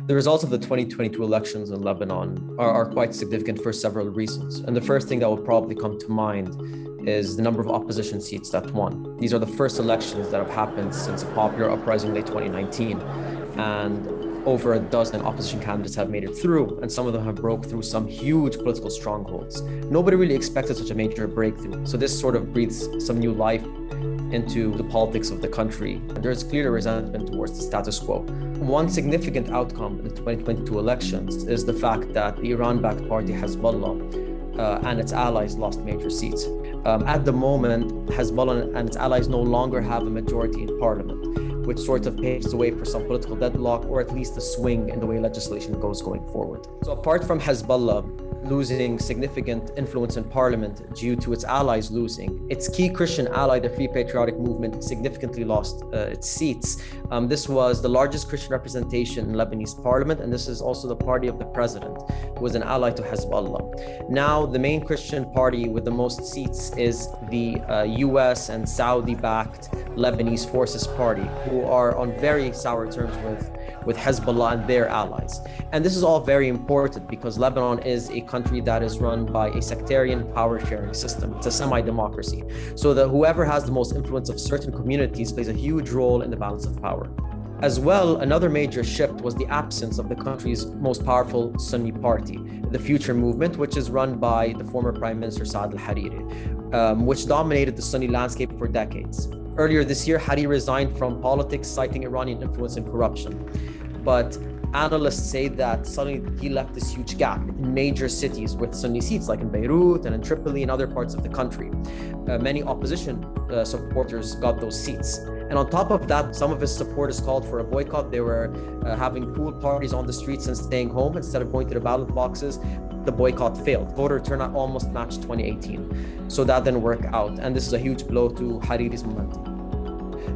The results of the 2022 elections in Lebanon are quite significant for several reasons. And the first thing that will probably come to mind is the number of opposition seats that won. These are the first elections that have happened since a popular uprising in late 2019. And over a dozen opposition candidates have made it through, and some of them have broke through some huge political strongholds. Nobody really expected such a major breakthrough. So this sort of breathes some new life into the politics of the country. There's clear resentment towards the status quo. One significant outcome in the 2022 elections is the fact that the Iran-backed party Hezbollah and its allies lost major seats. At the moment, Hezbollah and its allies no longer have a majority in parliament, which sort of paves the way for some political deadlock or at least a swing in the way legislation goes going forward. So apart from Hezbollah losing significant influence in parliament due to its allies losing, its key Christian ally, the Free Patriotic Movement, significantly lost its seats. This was the largest Christian representation in Lebanese parliament, and this is also the party of the president, who was an ally to Hezbollah. Now, the main Christian party with the most seats is the US and Saudi-backed Lebanese Forces Party, who are on very sour terms with Hezbollah and their allies. And this is all very important because Lebanon is a country that is run by a sectarian power sharing system. It's a semi-democracy. So that whoever has the most influence of certain communities plays a huge role in the balance of power. As well, another major shift was the absence of the country's most powerful Sunni party, the Future Movement, which is run by the former Prime Minister Saad al-Hariri, which dominated the Sunni landscape for decades. Earlier this year, Hariri resigned from politics, citing Iranian influence and corruption. But analysts say that suddenly he left this huge gap in major cities with Sunni seats, like in Beirut and in Tripoli and other parts of the country. Many opposition supporters got those seats. And on top of that, some of his supporters called for a boycott. They were having pool parties on the streets and staying home instead of going to the ballot boxes. The boycott failed. Voter turnout almost matched 2018. So that didn't work out. And this is a huge blow to Hariri's momentum.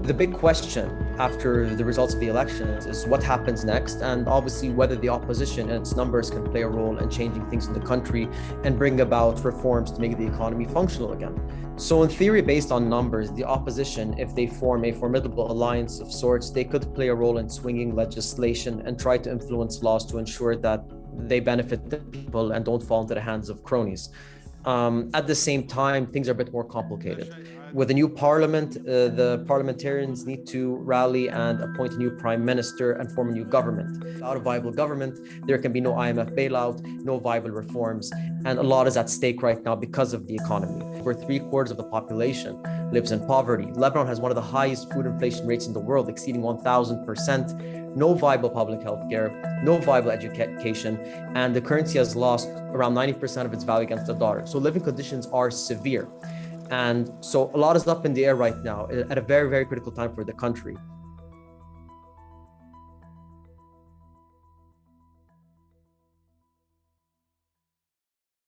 The big question after the results of the elections is what happens next, and obviously whether the opposition and its numbers can play a role in changing things in the country and bring about reforms to make the economy functional again. So in theory, based on numbers, the opposition, if they form a formidable alliance of sorts, they could play a role in swinging legislation and try to influence laws to ensure that they benefit the people and don't fall into the hands of cronies. At the same time, things are a bit more complicated. With a new parliament, the parliamentarians need to rally and appoint a new prime minister and form a new government. Without a viable government, there can be no IMF bailout, no viable reforms, and a lot is at stake right now because of the economy. Over 3/4 of the population lives in poverty. Lebanon has one of the highest food inflation rates in the world, exceeding 1,000%. No viable public health care, no viable education, and the currency has lost around 90% of its value against the dollar. So living conditions are severe. And so a lot is up in the air right now at a very, very critical time for the country.